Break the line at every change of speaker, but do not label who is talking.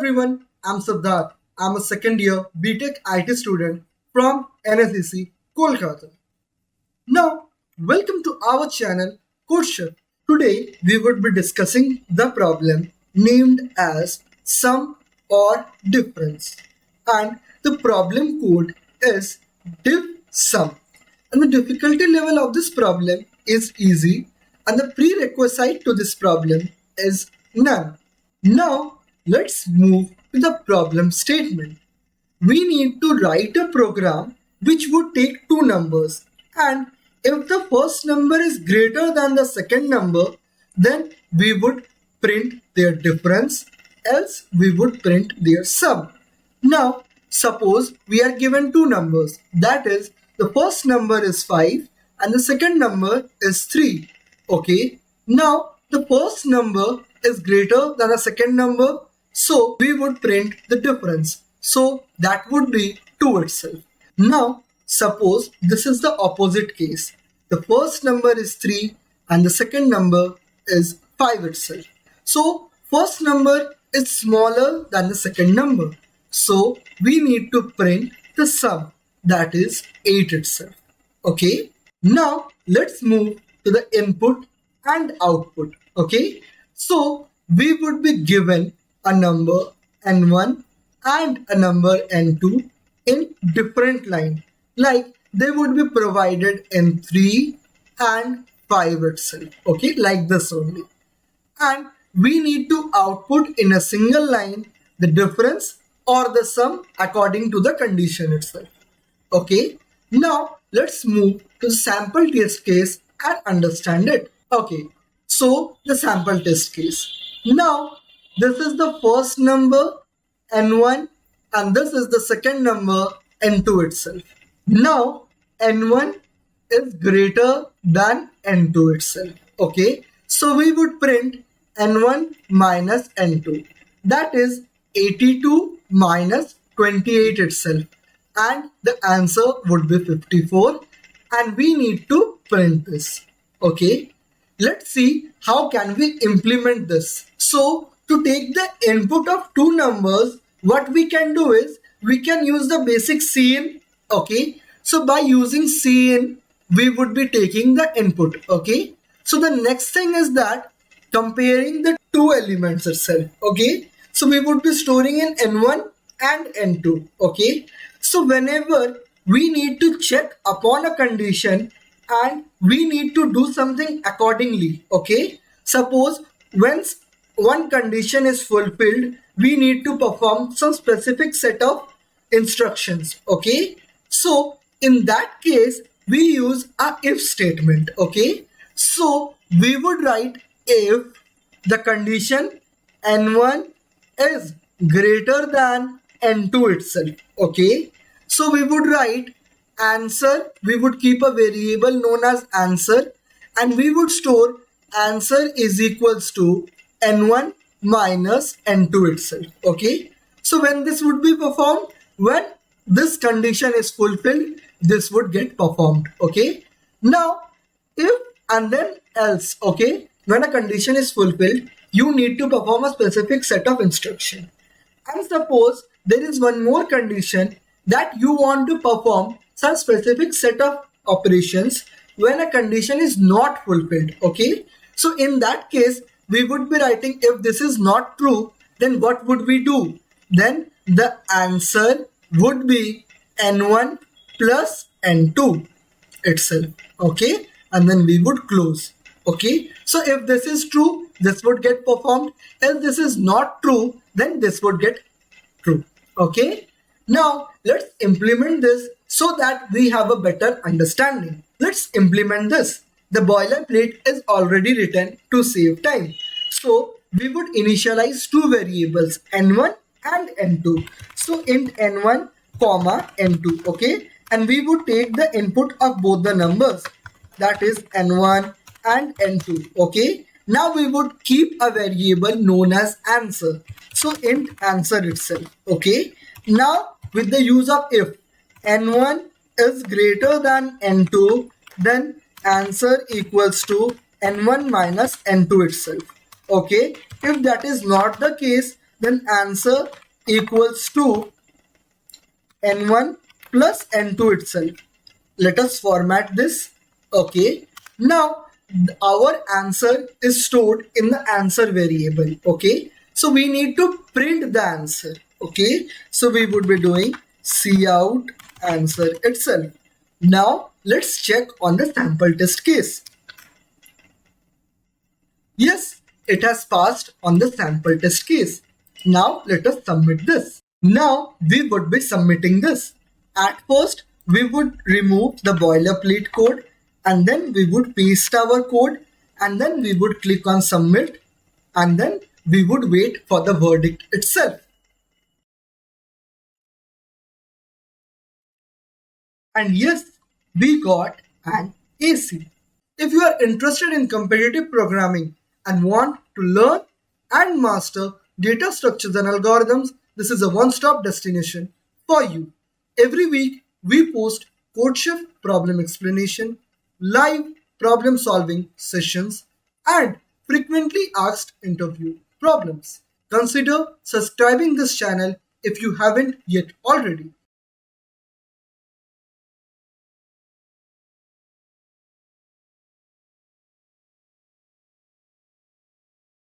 everyone, I'm Siddharth. I'm a second year BTech IT student from NSCC, Kolkata. Now, welcome to our channel CodeChef. Today, we would be discussing the problem named as sum or difference. And the problem code is DIFFSUM. And the difficulty level of this problem is easy, and the prerequisite to this problem is none. Now, let's move to the problem statement. We need to write a program which would take two numbers, and if the first number is greater than the second number, then we would print their difference, else we would print their sum. Now, suppose we are given two numbers, that is, the first number is 5 and the second number is 3. Okay, now the first number is greater than the second number, so we would print the difference. So that would be 2 itself. Now, suppose this is the opposite case. The first number is 3 and the second number is 5 itself. So first number is smaller than the second number. So we need to print the sum, that is 8 itself. Okay. Now let's move to the input and output. Okay. So we would be given a number n1 and a number n2 in different line. Like they would be provided in 3 and 5 itself. Okay, like this only. And we need to output in a single line the difference or the sum according to the condition itself. Okay, now let's move to the sample test case and understand it. Okay, so the sample test case. Now, this is the first number n1 and this is the second number n2 itself. Now, n1 is greater than n2 itself. Okay, so we would print n1 minus n2. That is 82 minus 28 itself. And the answer would be 54. And we need to print this. Okay, let's see how can we implement this. So, to take the input of two numbers, what we can do is we can use the basic cin. Okay, so by using cin, we would be taking the input. Okay, so the next thing is that comparing the two elements itself. Okay, so we would be storing in n1 and n2. Okay, so whenever we need to check upon a condition and we need to do something accordingly. Okay, suppose once one condition is fulfilled, we need to perform some specific set of instructions. Okay, so in that case we use a if statement. Okay, so we would write if the condition n1 is greater than n2 itself. Okay, so we would write answer, we would keep a variable known as answer, and we would store answer is equals to n1 minus n2 itself. Okay, so when this would be performed, when this condition is fulfilled, this would get performed. Okay, now if and then else. Okay, when a condition is fulfilled, you need to perform a specific set of instruction. And suppose there is one more condition that you want to perform some specific set of operations when a condition is not fulfilled. Okay, so in that case we would be writing if this is not true, then what would we do? Then the answer would be n1 plus n2 itself. Okay, and then we would close. Okay, so if this is true, this would get performed. If this is not true, then this would get true. Okay, now let's implement this so that we have a better understanding. Let's implement this. The boilerplate is already written to save time. So we would initialize two variables n1 and n2. So int n1 comma n2. Okay, and we would take the input of both the numbers, that is n1 and n2. Okay, now we would keep a variable known as answer. So int answer itself. Okay, now with the use of if n1 is greater than n2, then answer equals to n1 minus n2 itself. Okay, if that is not the case, then answer equals to n1 plus n2 itself. Let us format this. Okay. Now our answer is stored in the answer variable. Okay. So we need to print the answer. Okay. So we would be doing cout answer itself. Now let's check on the sample test case. Yes, it has passed on the sample test case. Now let us submit this. Now we would be submitting this. At first, we would remove the boilerplate code and then we would paste our code and then we would click on submit and then we would wait for the verdict itself. And yes, we got an AC. If you are interested in competitive programming and want to learn and master data structures and algorithms, this is a one-stop destination for you. Every week, we post CodeChef problem explanation, live problem solving sessions, and frequently asked interview problems. Consider subscribing this channel if you haven't yet already.